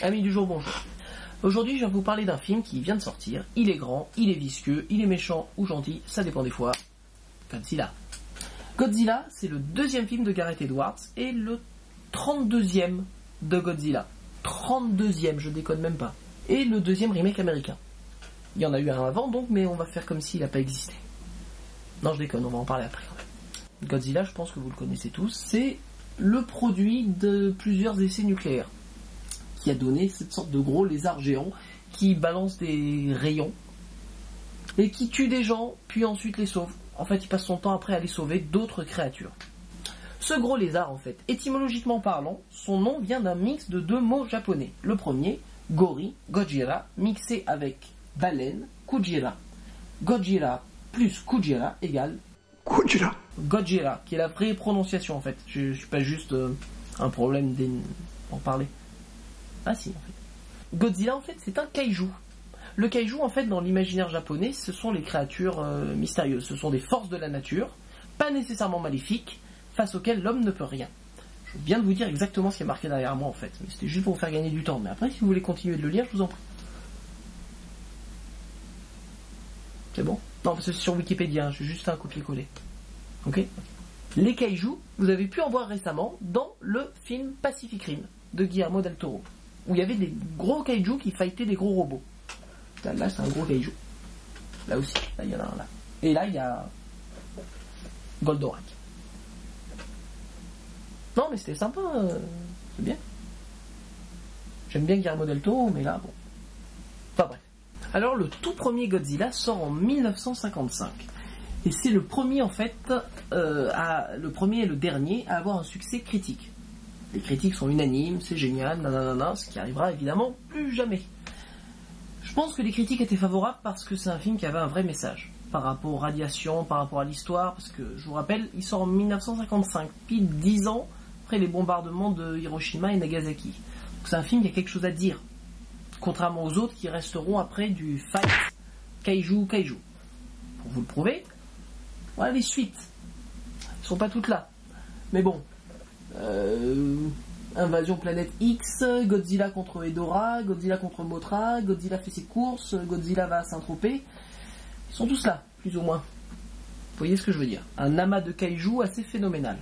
Amis du jour, bonjour. Aujourd'hui, je vais vous parler d'un film qui vient de sortir. Il est grand, il est visqueux, il est méchant ou gentil, ça dépend des fois. Godzilla. Godzilla, c'est le deuxième film de Gareth Edwards et le 32e de Godzilla. 32e, je déconne même pas. Et le deuxième remake américain. Il y en a eu un avant donc, mais on va faire comme s'il n'a pas existé. Non, je déconne, on va en parler après. Godzilla, je pense que vous le connaissez tous, c'est le produit de plusieurs essais nucléaires qui a donné cette sorte de gros lézard géant qui balance des rayons et qui tue des gens puis ensuite les sauve. En fait, il passe son temps après à les sauver d'autres créatures. Ce gros lézard, en fait, étymologiquement parlant, son nom vient d'un mix de deux mots japonais. Le premier, Gori, Gojira, mixé avec baleine, Kujira. Gojira plus Kujira égale Kujira. Gojira, qui est la vraie prononciation en fait. Je suis pas juste un problème d'en parler. Ah si, en fait. Godzilla, en fait, c'est un kaiju. Le kaiju, en fait, dans l'imaginaire japonais, ce sont les créatures mystérieuses. Ce sont des forces de la nature, pas nécessairement maléfiques, face auxquelles l'homme ne peut rien. Je viens de vous dire exactement ce qui est marqué derrière moi, en fait. Mais c'était juste pour vous faire gagner du temps. Mais après, si vous voulez continuer de le lire, je vous en prie. C'est bon ? Non, parce que c'est sur Wikipédia, j'ai juste un copier-coller. Ok ? Les kaiju, vous avez pu en voir récemment dans le film Pacific Rim de Guillermo del Toro, où il y avait des gros kaiju qui fightaient des gros robots. Là, c'est un gros kaiju. Là aussi, là, il y en a un là. Et là, il y a Goldorak. Non, mais c'était sympa, c'est bien. J'aime bien Guillermo del Toro, mais là, bon. Enfin bref. Alors, le tout premier Godzilla sort en 1955. Et c'est le premier, en fait, le premier et le dernier à avoir un succès critique. Les critiques sont unanimes, c'est génial, nanana, ce qui arrivera évidemment plus jamais. Je pense que les critiques étaient favorables parce que c'est un film qui avait un vrai message par rapport aux radiations, par rapport à l'histoire, parce que je vous rappelle, il sort en 1955, pile 10 ans après les bombardements de Hiroshima et Nagasaki. Donc c'est un film qui a quelque chose à dire, contrairement aux autres qui resteront après du fight kaiju. Pour vous le prouver, voilà les suites. Elles sont pas toutes là. Mais bon. Invasion Planète X, Godzilla contre Hedorah, Godzilla contre Mothra, Godzilla fait ses courses, Godzilla va à Saint-Tropez. Ils sont tous là, plus ou moins. Vous voyez ce que je veux dire ? Un amas de kaiju assez phénoménal,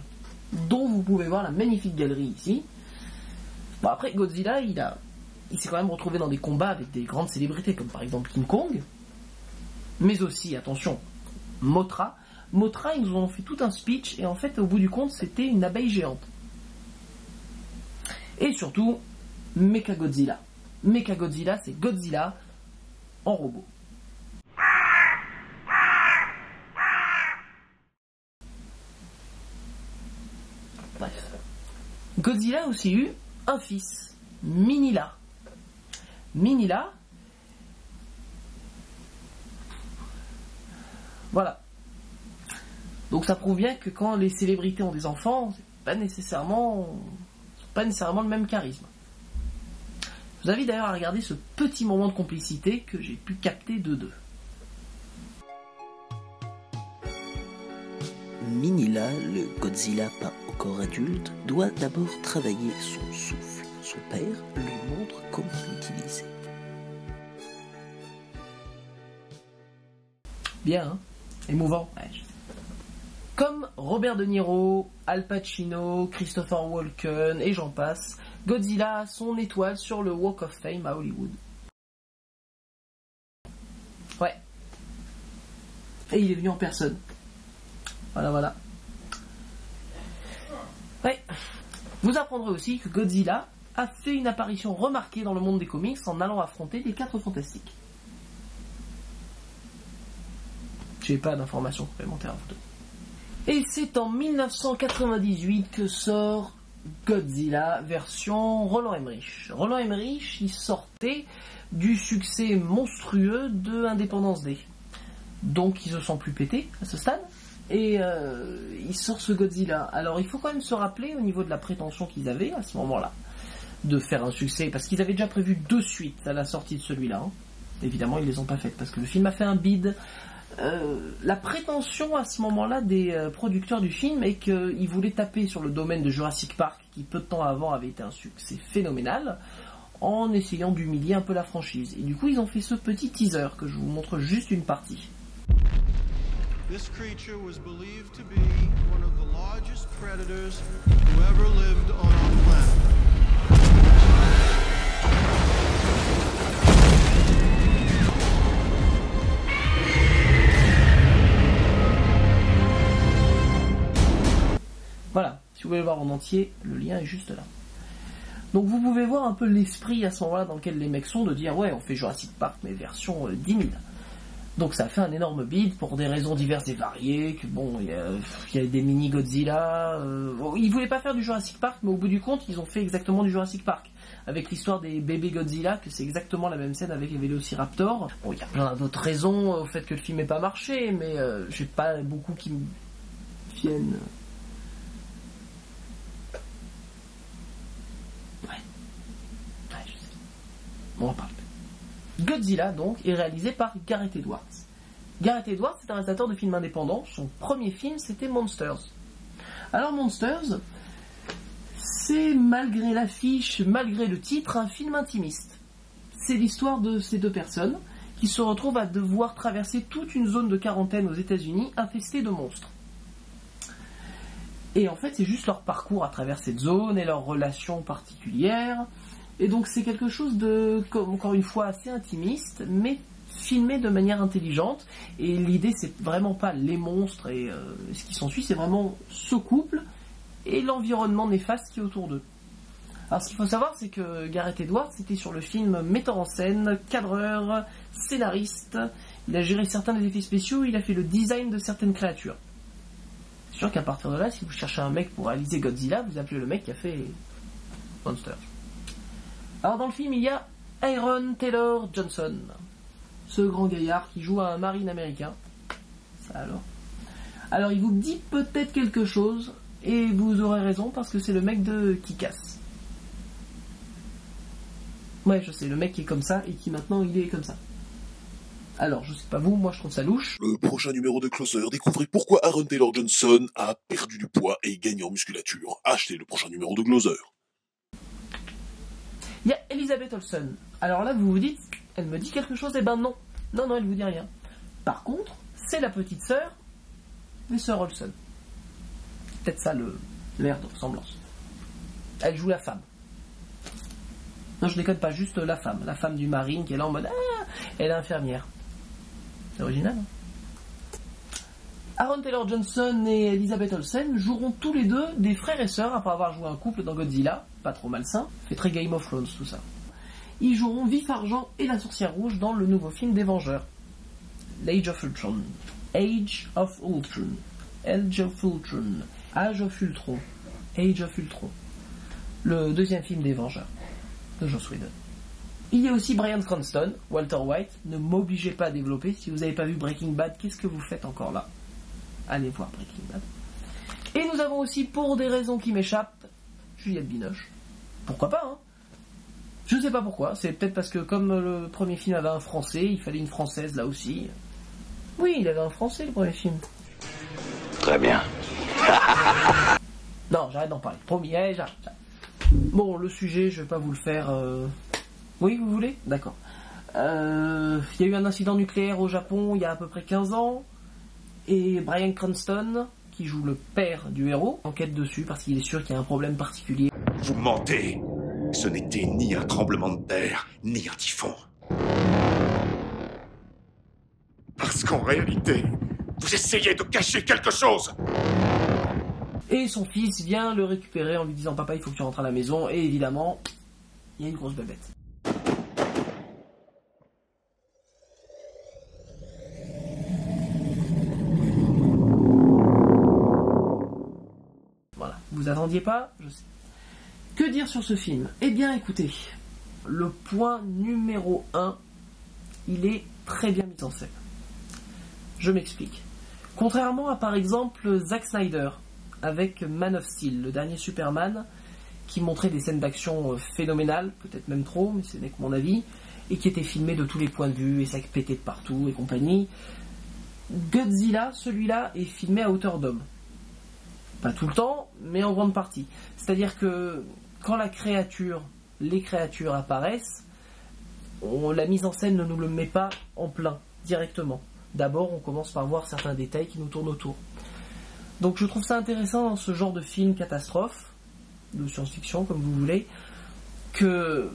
dont vous pouvez voir la magnifique galerie ici. Bon, après, Godzilla, il s'est quand même retrouvé dans des combats avec des grandes célébrités, comme par exemple King Kong, mais aussi, attention, Mothra. Mothra, ils nous ont fait tout un speech, et en fait, au bout du compte, c'était une abeille géante. Et surtout, Mechagodzilla. Mechagodzilla, c'est Godzilla en robot. Bref. Godzilla a aussi eu un fils, Minilla. Minilla, voilà. Donc ça prouve bien que quand les célébrités ont des enfants, c'est pas nécessairement le même charisme. Je vous invite d'ailleurs à regarder ce petit moment de complicité que j'ai pu capter d'eux. Minilla, le Godzilla pas encore adulte, doit d'abord travailler son souffle. Son père lui montre comment l'utiliser. Bien, hein ? Émouvant. Ouais, je sais. Comme Robert De Niro, Al Pacino, Christopher Walken et j'en passe, Godzilla a son étoile sur le Walk of Fame à Hollywood. Ouais. Et il est venu en personne. Voilà. Ouais. Vous apprendrez aussi que Godzilla a fait une apparition remarquée dans le monde des comics en allant affronter les 4 Fantastiques. J'ai pas d'informations complémentaires à vous donner. Et c'est en 1998 que sort Godzilla version Roland Emmerich. Roland Emmerich, il sortait du succès monstrueux de Independence Day. Donc il se sent plus pété à ce stade. Et il sort ce Godzilla. Alors il faut quand même se rappeler au niveau de la prétention qu'ils avaient à ce moment-là de faire un succès. Parce qu'ils avaient déjà prévu 2 suites à la sortie de celui-là. Hein. Évidemment ils les ont pas faites parce que le film a fait un bide. La prétention à ce moment-là des producteurs du film est qu'ils voulaient taper sur le domaine de Jurassic Park qui peu de temps avant avait été un succès phénoménal en essayant d'humilier un peu la franchise. Et du coup, ils ont fait ce petit teaser que je vous montre juste une partie. This creature was believed to be one of the largest predators who ever lived on our planet. Voilà, si vous voulez le voir en entier, le lien est juste là. Donc vous pouvez voir un peu l'esprit à ce moment-là dans lequel les mecs sont, de dire ouais, on fait Jurassic Park mais version 10 000. Donc ça a fait un énorme bid pour des raisons diverses et variées, que bon, il y a des mini Godzilla, ils voulaient pas faire du Jurassic Park, mais au bout du compte, ils ont fait exactement du Jurassic Park. Avec l'histoire des bébés Godzilla, que c'est exactement la même scène avec les Vélociraptors. Bon, il y a plein d'autres raisons au fait que le film n'ait pas marché, mais j'ai pas beaucoup qui me viennent... Bon, on en parle. Godzilla, donc, est réalisé par Gareth Edwards. Gareth Edwards, c'est un réalisateur de films indépendants. Son premier film, c'était Monsters. Alors, Monsters, c'est, malgré l'affiche, malgré le titre, un film intimiste. C'est l'histoire de ces deux personnes qui se retrouvent à devoir traverser toute une zone de quarantaine aux États-Unis infestée de monstres. Et en fait, c'est juste leur parcours à travers cette zone et leurs relations particulières. Et donc c'est quelque chose de, encore une fois, assez intimiste, mais filmé de manière intelligente. Et l'idée, c'est vraiment pas les monstres et ce qui s'ensuit, c'est vraiment ce couple et l'environnement néfaste qui est autour d'eux. Alors ce qu'il faut savoir, c'est que Gareth Edwards était sur le film metteur en scène, cadreur, scénariste. Il a géré certains des effets spéciaux, il a fait le design de certaines créatures. C'est sûr qu'à partir de là, si vous cherchez un mec pour réaliser Godzilla, vous appelez le mec qui a fait Monsters. Alors dans le film, il y a Aaron Taylor Johnson, ce grand gaillard qui joue à un marine américain. Ça alors. Alors il vous dit peut-être quelque chose, et vous aurez raison parce que c'est le mec de Kick-Ass. Ouais, je sais, le mec qui est comme ça et qui maintenant il est comme ça. Alors, je sais pas vous, moi je trouve ça louche. Le prochain numéro de Closer, découvrez pourquoi Aaron Taylor Johnson a perdu du poids et gagné en musculature. Achetez le prochain numéro de Closer. Il y a Elizabeth Olsen. Alors là, vous vous dites, elle me dit quelque chose? Eh ben non. Non, elle vous dit rien. Par contre, c'est la petite sœur des sœurs Olsen. Peut-être ça l'air de ressemblance. Elle joue la femme. Non, je déconne pas, juste la femme du marine qui est là en mode ah, elle est infirmière. C'est original. Hein. Aaron Taylor Johnson et Elizabeth Olsen joueront tous les deux des frères et sœurs après avoir joué un couple dans Godzilla, pas trop malsain, fait très Game of Thrones tout ça. Ils joueront Vif Argent et la Sorcière Rouge dans le nouveau film des Vengeurs, Age of Ultron. Age of Ultron. Age of Ultron. Age of Ultron. Age of Ultron. Le deuxième film des Vengeurs de Joss Whedon. Il y a aussi Bryan Cranston, Walter White. Ne m'obligez pas à développer. Si vous n'avez pas vu Breaking Bad, qu'est-ce que vous faites encore là? Allez voir Breaking Bad. Et nous avons aussi, pour des raisons qui m'échappent, Juliette Binoche. Pourquoi pas, hein? Je sais pas pourquoi. C'est peut-être parce que comme le premier film avait un français, il fallait une française là aussi. Oui, il avait un français le premier film. Très bien. Non, j'arrête d'en parler. Promis, j'arrête. Bon, le sujet, je vais pas vous le faire... Oui, vous voulez? D'accord. Il y a eu un incident nucléaire au Japon il y a à peu près 15 ans. Et Bryan Cranston, qui joue le père du héros, enquête dessus parce qu'il est sûr qu'il y a un problème particulier. Vous mentez. Ce n'était ni un tremblement de terre, ni un typhon. Parce qu'en réalité, vous essayez de cacher quelque chose. Et son fils vient le récupérer en lui disant « Papa, il faut que tu rentres à la maison. » Et évidemment, il y a une grosse bébête. Voilà, vous attendiez pas? Je sais. Que dire sur ce film? Eh bien, écoutez, le point numéro 1, il est très bien mis en scène. Je m'explique. Contrairement à, par exemple, Zack Snyder, avec Man of Steel, le dernier Superman, qui montrait des scènes d'action phénoménales, peut-être même trop, mais ce n'est que mon avis, et qui était filmé de tous les points de vue, et ça pétait de partout, et compagnie. Godzilla, celui-là, est filmé à hauteur d'homme. Pas tout le temps, mais en grande partie. C'est-à-dire que quand la créature les créatures apparaissent, la mise en scène ne nous le met pas en plein, directement. D'abord, on commence par voir certains détails qui nous tournent autour. Donc je trouve ça intéressant dans ce genre de film catastrophe, de science-fiction comme vous voulez, que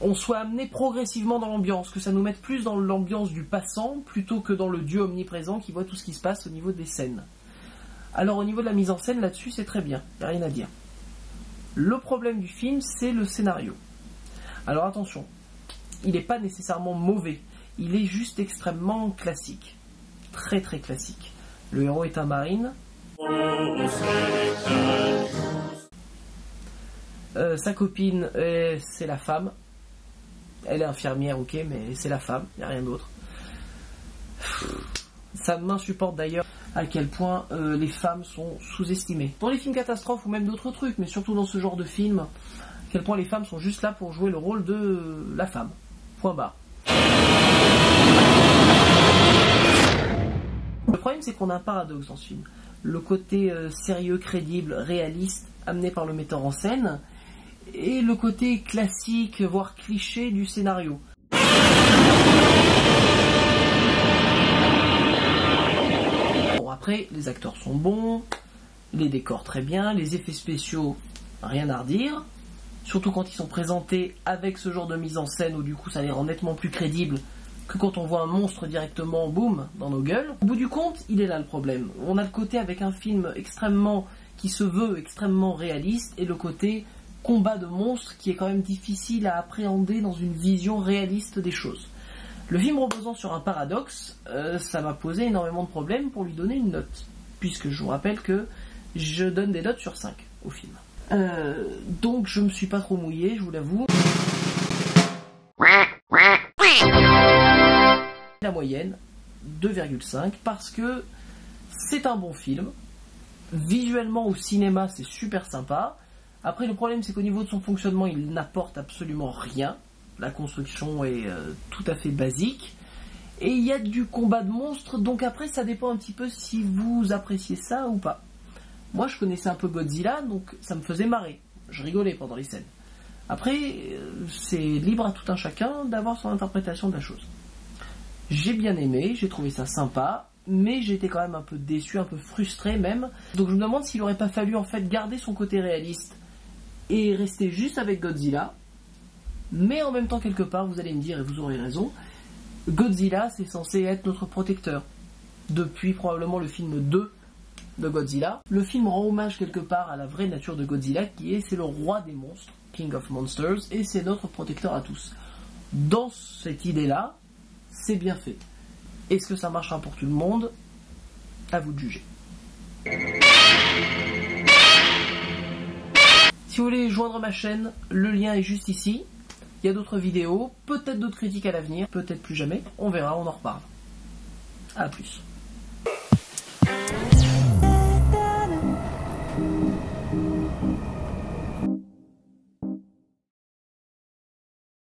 on soit amené progressivement dans l'ambiance, que ça nous mette plus dans l'ambiance du passant plutôt que dans le Dieu omniprésent qui voit tout ce qui se passe au niveau des scènes. Alors au niveau de la mise en scène, là-dessus c'est très bien, il n'y a rien à dire. Le problème du film, c'est le scénario. Alors attention, il n'est pas nécessairement mauvais, il est juste extrêmement classique, très très classique. Le héros est un marine. Sa copine, c'est la femme. Elle est infirmière, ok, mais c'est la femme, il n'y a rien d'autre. Ça m'insupporte d'ailleurs à quel point les femmes sont sous-estimées. Dans les films catastrophes ou même d'autres trucs, mais surtout dans ce genre de film, à quel point les femmes sont juste là pour jouer le rôle de la femme. Point barre. Le problème, c'est qu'on a un paradoxe dans ce film. Le côté sérieux, crédible, réaliste, amené par le metteur en scène, et le côté classique, voire cliché du scénario. Bon, après, les acteurs sont bons, les décors très bien, les effets spéciaux, rien à redire. Surtout quand ils sont présentés avec ce genre de mise en scène où du coup ça les rend nettement plus crédibles que quand on voit un monstre directement, boum, dans nos gueules. Au bout du compte, il est là le problème. On a le côté avec un film qui se veut extrêmement réaliste, et le côté combat de monstres qui est quand même difficile à appréhender dans une vision réaliste des choses. Le film reposant sur un paradoxe, ça m'a posé énormément de problèmes pour lui donner une note, puisque je vous rappelle que je donne des notes sur 5 au film. Donc je me suis pas trop mouillé, je vous l'avoue. La moyenne, 2,5, parce que c'est un bon film. Visuellement au cinéma, c'est super sympa. Après, le problème, c'est qu'au niveau de son fonctionnement, il n'apporte absolument rien. La construction est tout à fait basique. Et il y a du combat de monstres, donc après, ça dépend un petit peu si vous appréciez ça ou pas. Moi, je connaissais un peu Godzilla, donc ça me faisait marrer. Je rigolais pendant les scènes. Après, c'est libre à tout un chacun d'avoir son interprétation de la chose. J'ai bien aimé, j'ai trouvé ça sympa, mais j'étais quand même un peu déçu, un peu frustré même. Donc je me demande s'il n'aurait pas fallu en fait garder son côté réaliste et rester juste avec Godzilla. Mais en même temps, quelque part, vous allez me dire, et vous aurez raison, Godzilla, c'est censé être notre protecteur. Depuis probablement le film 2 de Godzilla. Le film rend hommage quelque part à la vraie nature de Godzilla, c'est le roi des monstres, King of Monsters, et c'est notre protecteur à tous. Dans cette idée-là, c'est bien fait. Est-ce que ça marchera pour tout le monde? À vous de juger. Si vous voulez joindre ma chaîne, le lien est juste ici. Il y a d'autres vidéos, peut-être d'autres critiques à l'avenir, peut-être plus jamais. On verra, on en reparle. A plus.